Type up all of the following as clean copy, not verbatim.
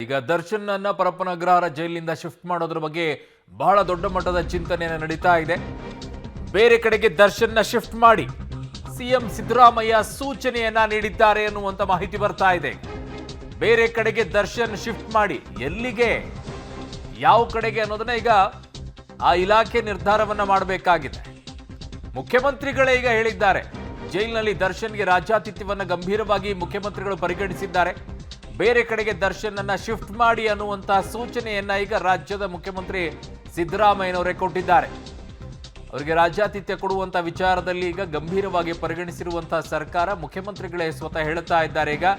ಈಗ ದರ್ಶನ್ ಅನ್ನ ಪರಪ್ಪನ ಅಗ್ರಹಾರ ಜೈಲಿನಿಂದ ಶಿಫ್ಟ್ ಮಾಡೋದ್ರ ಬಗ್ಗೆ ಬಹಳ ದೊಡ್ಡ ಮಟ್ಟದ ಚಿಂತನೆಯನ್ನು ನಡೀತಾ ಇದೆ. ಬೇರೆ ಕಡೆಗೆ ದರ್ಶನ್ನ ಶಿಫ್ಟ್ ಮಾಡಿ ಸಿಎಂ ಸಿದ್ದರಾಮಯ್ಯ ಸೂಚನೆಯನ್ನ ನೀಡಿದ್ದಾರೆ ಅನ್ನುವಂತ ಮಾಹಿತಿ ಬರ್ತಾ ಇದೆ. ಬೇರೆ ಕಡೆಗೆ ದರ್ಶನ್ ಶಿಫ್ಟ್ ಮಾಡಿ ಎಲ್ಲಿಗೆ, ಯಾವ ಕಡೆಗೆ ಅನ್ನೋದನ್ನ ಈಗ ಆ ಇಲಾಖೆ ನಿರ್ಧಾರವನ್ನ ಮಾಡಬೇಕಾಗಿದೆ. ಮುಖ್ಯಮಂತ್ರಿಗಳೇ ಈಗ ಹೇಳಿದ್ದಾರೆ, ಜೈಲಿನಲ್ಲಿ ದರ್ಶನ್ಗೆ ರಾಜ್ಯಾತಿಥ್ಯವನ್ನ ಗಂಭೀರವಾಗಿ ಮುಖ್ಯಮಂತ್ರಿಗಳು ಪರಿಗಣಿಸಿದ್ದಾರೆ. ಬೇರೆ ಕಡೆಗೆ ದರ್ಶನ್ ಅನ್ನ ಶಿಫ್ಟ್ ಮಾಡಿ ಅನ್ನುವಂತಹ ಸೂಚನೆಯನ್ನ ಈಗ ರಾಜ್ಯದ ಮುಖ್ಯಮಂತ್ರಿ ಸಿದ್ದರಾಮಯ್ಯನವರೇ ಕೊಟ್ಟಿದ್ದಾರೆ. ಅವರಿಗೆ ರಾಜ್ಯಾತಿಥ್ಯ ಕೊಡುವಂತ ವಿಚಾರದಲ್ಲಿ ಈಗ ಗಂಭೀರವಾಗಿ ಪರಿಗಣಿಸಿರುವಂತಹ ಸರ್ಕಾರ, ಮುಖ್ಯಮಂತ್ರಿಗಳೇ ಸ್ವತಃ ಹೇಳ್ತಾ ಇದ್ದಾರೆ, ಈಗ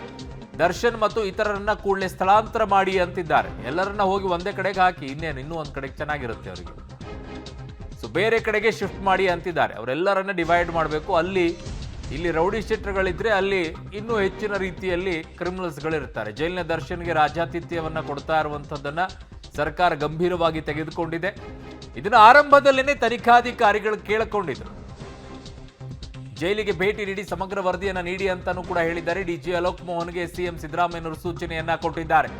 ದರ್ಶನ್ ಮತ್ತು ಇತರರನ್ನ ಕೂಡಲೇ ಸ್ಥಳಾಂತರ ಮಾಡಿ ಅಂತಿದ್ದಾರೆ. ಎಲ್ಲರನ್ನ ಹೋಗಿ ಒಂದೇ ಕಡೆಗೆ ಹಾಕಿ ಇನ್ನೂ ಒಂದ್ ಕಡೆಗೆ ಚೆನ್ನಾಗಿರುತ್ತೆ ಅವರಿಗೆ. ಸೊ ಬೇರೆ ಕಡೆಗೆ ಶಿಫ್ಟ್ ಮಾಡಿ ಅಂತಿದ್ದಾರೆ. ಅವರೆಲ್ಲರನ್ನ ಡಿವೈಡ್ ಮಾಡಬೇಕು. ಇಲ್ಲಿ ರೌಡಿ ಶೀಟರ್ಗಳಿದ್ರೆ ಅಲ್ಲಿ ಇನ್ನೂ ಹೆಚ್ಚಿನ ರೀತಿಯಲ್ಲಿ ಕ್ರಿಮಿನಲ್ಸ್ಗಳಿರ್ತಾರೆ. ಜೈಲಿನ ದರ್ಶನ್ಗೆ ರಾಜ್ಯಾತಿಥ್ಯವನ್ನ ಕೊಡ್ತಾ ಇರುವಂತದ್ದನ್ನ ಸರ್ಕಾರ ಗಂಭೀರವಾಗಿ ತೆಗೆದುಕೊಂಡಿದೆ. ಇದನ್ನ ಆರಂಭದಲ್ಲೇನೆ ತನಿಖಾಧಿಕಾರಿಗಳು ಕೇಳಿಕೊಂಡಿದ್ರು. ಜೈಲಿಗೆ ಭೇಟಿ ನೀಡಿ ಸಮಗ್ರ ವರದಿಯನ್ನ ನೀಡಿ ಅಂತಾನೂ ಕೂಡ ಹೇಳಿದ್ದಾರೆ. ಡಿಜಿ ಅಲೋಕ್ ಮೋಹನ್ಗೆ ಸಿಎಂ ಸಿದ್ದರಾಮಯ್ಯನವರು ಸೂಚನೆಯನ್ನ ಕೊಟ್ಟಿದ್ದಾರೆ.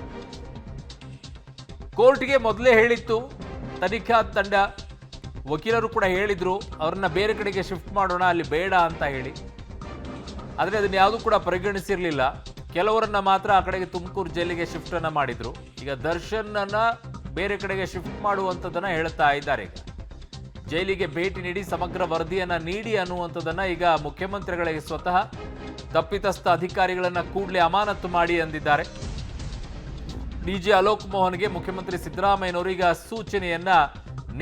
ಕೋರ್ಟ್ಗೆ ಮೊದಲೇ ಹೇಳಿತ್ತು ತನಿಖಾ ತಂಡ, ವಕೀಲರು ಕೂಡ ಹೇಳಿದ್ರು ಅವ್ರನ್ನ ಬೇರೆ ಕಡೆಗೆ ಶಿಫ್ಟ್ ಮಾಡೋಣ, ಅಲ್ಲಿ ಬೇಡ ಅಂತ ಹೇಳಿ. ಆದರೆ ಅದನ್ನ ಯಾವುದೂ ಕೂಡ ಪರಿಗಣಿಸಿರ್ಲಿಲ್ಲ. ಕೆಲವರನ್ನ ಮಾತ್ರ ಆ ಕಡೆಗೆ ತುಮಕೂರು ಜೈಲಿಗೆ ಶಿಫ್ಟ್ ಅನ್ನ ಮಾಡಿದ್ರು. ಈಗ ದರ್ಶನ್ ಅನ್ನ ಬೇರೆ ಕಡೆಗೆ ಶಿಫ್ಟ್ ಮಾಡುವಂಥದ್ದನ್ನ ಹೇಳ್ತಾ ಇದ್ದಾರೆ. ಈಗ ಜೈಲಿಗೆ ಭೇಟಿ ನೀಡಿ ಸಮಗ್ರ ವರದಿಯನ್ನ ನೀಡಿ ಅನ್ನುವಂಥದ್ದನ್ನ ಈಗ ಮುಖ್ಯಮಂತ್ರಿಗಳಿಗೆ ಸ್ವತಃ ತಪ್ಪಿತಸ್ಥ ಅಧಿಕಾರಿಗಳನ್ನ ಕೂಡಲೇ ಅಮಾನತು ಮಾಡಿ ಅಂದಿದ್ದಾರೆ. ಡಿಜಿ ಅಲೋಕ್ ಮೋಹನ್ಗೆ ಮುಖ್ಯಮಂತ್ರಿ ಸಿದ್ದರಾಮಯ್ಯನವರು ಈಗ ಸೂಚನೆಯನ್ನ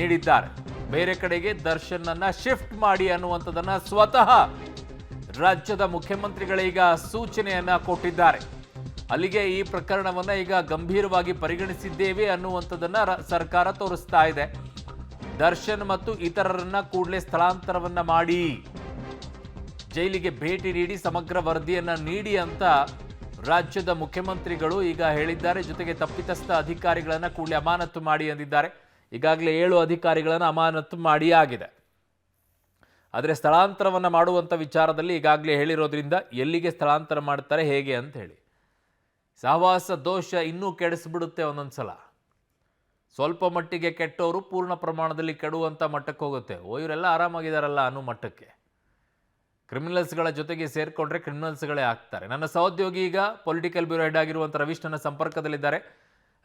ನೀಡಿದ್ದಾರೆ. ಬೇರೆ ಕಡೆಗೆ ದರ್ಶನ್ ಅನ್ನ ಶಿಫ್ಟ್ ಮಾಡಿ ಅನ್ನುವಂಥದ್ದನ್ನ ಸ್ವತಃ ರಾಜ್ಯದ ಮುಖ್ಯಮಂತ್ರಿಗಳೀಗ ಸೂಚನೆಯನ್ನ ಕೊಟ್ಟಿದ್ದಾರೆ. ಅಲ್ಲಿಗೆ ಈ ಪ್ರಕರಣವನ್ನ ಈಗ ಗಂಭೀರವಾಗಿ ಪರಿಗಣಿಸಿದ್ದೇವೆ ಅನ್ನುವಂಥದ್ದನ್ನ ಸರ್ಕಾರ ತೋರಿಸ್ತಾ ಇದೆ. ದರ್ಶನ್ ಮತ್ತು ಇತರರನ್ನ ಕೂಡಲೇ ಸ್ಥಳಾಂತರವನ್ನ ಮಾಡಿ ಜೈಲಿಗೆ ಭೇಟಿ ನೀಡಿ ಸಮಗ್ರ ವರದಿಯನ್ನ ನೀಡಿ ಅಂತ ರಾಜ್ಯದ ಮುಖ್ಯಮಂತ್ರಿಗಳು ಈಗ ಹೇಳಿದ್ದಾರೆ. ಜೊತೆಗೆ ತಪ್ಪಿತಸ್ಥ ಅಧಿಕಾರಿಗಳನ್ನ ಕೂಡಲೇ ಅಮಾನತು ಮಾಡಿ ಅಂದಿದ್ದಾರೆ. ಈಗಾಗಲೇ 7 ಅಧಿಕಾರಿಗಳನ್ನು ಅಮಾನತು ಮಾಡಿ ಆಗಿದೆ. ಆದರೆ ಸ್ಥಳಾಂತರವನ್ನ ಮಾಡುವಂಥ ವಿಚಾರದಲ್ಲಿ ಈಗಾಗಲೇ ಹೇಳಿರೋದ್ರಿಂದ ಎಲ್ಲಿಗೆ ಸ್ಥಳಾಂತರ ಮಾಡ್ತಾರೆ ಹೇಗೆ ಅಂತ ಹೇಳಿ, ಸಹವಾಸ ದೋಷ ಇನ್ನೂ ಕೆಡಿಸ್ಬಿಡುತ್ತೆ. ಒಂದೊಂದ್ಸಲ ಸ್ವಲ್ಪ ಮಟ್ಟಿಗೆ ಕೆಟ್ಟವರು ಪೂರ್ಣ ಪ್ರಮಾಣದಲ್ಲಿ ಕೆಡುವಂಥ ಮಟ್ಟಕ್ಕೆ ಹೋಗುತ್ತೆ. ಇವರೆಲ್ಲ ಆರಾಮಾಗಿದ್ದಾರಲ್ಲ ಅನ್ನೋ ಮಟ್ಟಕ್ಕೆ ಕ್ರಿಮಿನಲ್ಸ್ಗಳ ಜೊತೆಗೆ ಸೇರಿಕೊಂಡ್ರೆ ಕ್ರಿಮಿನಲ್ಸ್ಗಳೇ ಆಗ್ತಾರೆ. ನನ್ನ ಸಹೋದ್ಯೋಗಿ ಈಗ ಪೊಲಿಟಿಕಲ್ ಬ್ಯೂರೋ ಹೆಡ್ ಆಗಿರುವಂಥ ರವೀಶ್ ನನ್ನ ಸಂಪರ್ಕದಲ್ಲಿದ್ದಾರೆ.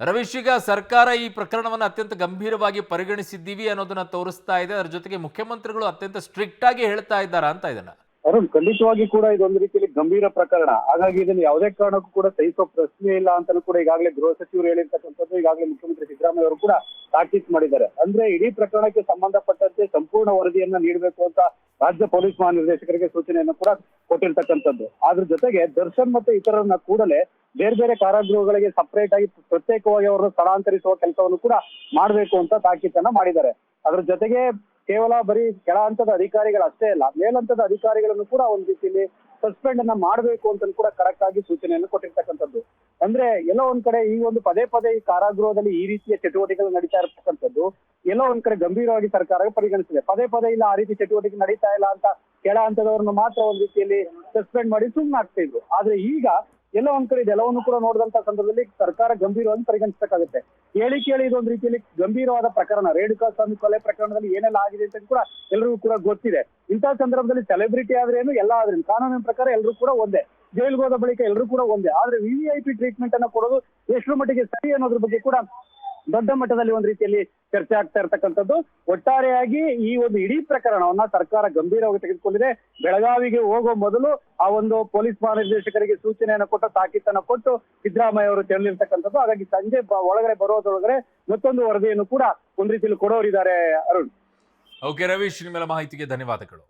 ರವೀಶ್, ಈಗ ಸರ್ಕಾರ ಈ ಪ್ರಕರಣವನ್ನು ಅತ್ಯಂತ ಗಂಭೀರವಾಗಿ ಪರಿಗಣಿಸಿದ್ದೀವಿ ಅನ್ನೋದನ್ನ ತೋರಿಸ್ತಾ ಇದೆ. ಅದರ ಜೊತೆಗೆ ಮುಖ್ಯಮಂತ್ರಿಗಳು ಅತ್ಯಂತ ಸ್ಟ್ರಿಕ್ಟ್ ಆಗಿ ಹೇಳ್ತಾ ಇದ್ದಾರಾ ಅಂತ ಇದನ್ನ? ಅರುಣ್, ಖಂಡಿತವಾಗಿ ಕೂಡ ಇದೊಂದು ರೀತಿಯಲ್ಲಿ ಗಂಭೀರ ಪ್ರಕರಣ. ಹಾಗಾಗಿ ಇದನ್ನು ಯಾವುದೇ ಕಾರಣಕ್ಕೂ ಕೂಡ ಸಹಿಸೋ ಪ್ರಶ್ನೆ ಇಲ್ಲ ಅಂತಾನೂ ಕೂಡ ಈಗಾಗಲೇ ಗೃಹ ಸಚಿವರು ಹೇಳಿರ್ತಕ್ಕಂಥದ್ದು, ಈಗಾಗಲೇ ಮುಖ್ಯಮಂತ್ರಿ ಸಿದ್ದರಾಮಯ್ಯ ಅವರು ಕೂಡ ತಾಕೀತು ಮಾಡಿದ್ದಾರೆ. ಅಂದ್ರೆ ಇಡೀ ಪ್ರಕರಣಕ್ಕೆ ಸಂಬಂಧಪಟ್ಟಂತೆ ಸಂಪೂರ್ಣ ವರದಿಯನ್ನ ನೀಡಬೇಕು ಅಂತ ರಾಜ್ಯ ಪೊಲೀಸ್ ಮಹಾನಿರ್ದೇಶಕರಿಗೆ ಸೂಚನೆಯನ್ನು ಕೂಡ ಕೊಟ್ಟಿರ್ತಕ್ಕಂಥದ್ದು. ಅದ್ರ ಜೊತೆಗೆ ದರ್ಶನ್ ಮತ್ತೆ ಇತರರನ್ನ ಕೂಡಲೇ ಬೇರೆ ಬೇರೆ ಕಾರಾಗೃಹಗಳಿಗೆ ಸಪರೇಟ್ ಆಗಿ ಪ್ರತ್ಯೇಕವಾಗಿ ಅವರನ್ನು ಸ್ಥಳಾಂತರಿಸುವ ಕೆಲಸವನ್ನು ಕೂಡ ಮಾಡಬೇಕು ಅಂತ ತಾಕೀತನ್ನ ಮಾಡಿದ್ದಾರೆ. ಅದ್ರ ಜೊತೆಗೆ ಕೇವಲ ಬರೀ ಕೆಳ ಹಂತದ ಅಧಿಕಾರಿಗಳಷ್ಟೇ ಅಲ್ಲ, ಮೇಲಂತದ ಅಧಿಕಾರಿಗಳನ್ನು ಕೂಡ ಒಂದ್ ರೀತಿಯಲ್ಲಿ ಸಸ್ಪೆಂಡ್ ಅನ್ನ ಮಾಡಬೇಕು ಅಂತ ಕೂಡ ಕರೆಕ್ಟ್ ಆಗಿ ಸೂಚನೆಯನ್ನು ಕೊಟ್ಟಿರ್ತಕ್ಕಂಥದ್ದು. ಅಂದ್ರೆ ಎಲ್ಲೋ ಒಂದ್ ಕಡೆ ಈ ಒಂದು ಪದೇ ಪದೇ ಈ ಕಾರಾಗೃಹದಲ್ಲಿ ಈ ರೀತಿಯ ಚಟುವಟಿಕೆಗಳು ನಡೀತಾ ಇರ್ತಕ್ಕಂಥದ್ದು ಎಲ್ಲೋ ಒಂದ್ ಕಡೆ ಗಂಭೀರವಾಗಿ ಸರ್ಕಾರ ಪರಿಗಣಿಸಿದೆ. ಪದೇ ಪದೇ ಇಲ್ಲ ಆ ರೀತಿ ಚಟುವಟಿಕೆ ನಡೀತಾ ಇಲ್ಲ ಅಂತ ಕೆಳ ಹಂತದವ್ರನ್ನ ಮಾತ್ರ ಒಂದ್ ರೀತಿಯಲ್ಲಿ ಸಸ್ಪೆಂಡ್ ಮಾಡಿ ಸುಮ್ಮನಾಗ್ತಾ ಇದ್ರು. ಆದ್ರೆ ಈಗ ಎಲ್ಲೋ ಒಂದ್ ಕಡೆ ಇದೆಲ್ಲವನ್ನು ಕೂಡ ನೋಡಿದಂತ ಸಂದರ್ಭದಲ್ಲಿ ಸರ್ಕಾರ ಗಂಭೀರವಾಗಿ ಪರಿಗಣಿಸಬೇಕಾಗುತ್ತೆ. ಕೇಳಿ ಇದೊಂದು ರೀತಿಯಲ್ಲಿ ಗಂಭೀರವಾದ ಪ್ರಕರಣ. ರೇಣುಕಾ ಸ್ವಾಮಿ ಕೊಲೆ ಪ್ರಕರಣದಲ್ಲಿ ಏನೆಲ್ಲ ಆಗಿದೆ ಅಂತ ಕೂಡ ಎಲ್ಲರಿಗೂ ಕೂಡ ಗೊತ್ತಿದೆ. ಇಂತಹ ಸಂದರ್ಭದಲ್ಲಿ ಸೆಲೆಬ್ರಿಟಿ ಆದ್ರೇನು ಎಲ್ಲ ಆದ್ರೇನು ಕಾನೂನಿನ ಪ್ರಕಾರ ಎಲ್ಲರೂ ಕೂಡ ಒಂದೇ, ಜೈಲ್ಗೆ ಹೋದ ಬಳಿಕ ಎಲ್ಲರೂ ಕೂಡ ಒಂದೇ. ಆದ್ರೆ VVIP ಟ್ರೀಟ್ಮೆಂಟ್ ಅನ್ನ ಕೊಡೋದು ಎಷ್ಟರ ಮಟ್ಟಿಗೆ ಸರಿ ಅನ್ನೋದ್ರ ಬಗ್ಗೆ ಕೂಡ ದೊಡ್ಡ ಮಟ್ಟದಲ್ಲಿ ಒಂದ್ ರೀತಿಯಲ್ಲಿ ಚರ್ಚೆ ಆಗ್ತಾ ಇರ್ತಕ್ಕಂಥದ್ದು. ಒಟ್ಟಾರೆಯಾಗಿ ಈ ಒಂದು ಇಡೀ ಪ್ರಕರಣವನ್ನ ಸರ್ಕಾರ ಗಂಭೀರವಾಗಿ ತೆಗೆದುಕೊಂಡಿದೆ. ಬೆಳಗಾವಿಗೆ ಹೋಗೋ ಮೊದಲು ಆ ಒಂದು ಪೊಲೀಸ್ ಮಹಾನಿರ್ದೇಶಕರಿಗೆ ಸೂಚನೆಯನ್ನು ಕೊಟ್ಟು ತಾಕೀತನ್ನ ಕೊಟ್ಟು ಸಿದ್ದರಾಮಯ್ಯ ಅವರು ತೆರಳಿರ್ತಕ್ಕಂಥದ್ದು. ಹಾಗಾಗಿ ಸಂಜೆ ಒಳಗಡೆ ಬರೋದ್ರೊಳಗಡೆ ಮತ್ತೊಂದು ವರದಿಯನ್ನು ಕೂಡ ಒಂದ್ ರೀತಿಯಲ್ಲಿ ಕೊಡೋರಿದ್ದಾರೆ. ಅರುಣ್. ಓಕೆ ರವೀಶ್, ನಿಮ್ಮೆಲ್ಲ ಮಾಹಿತಿಗೆ ಧನ್ಯವಾದಗಳು.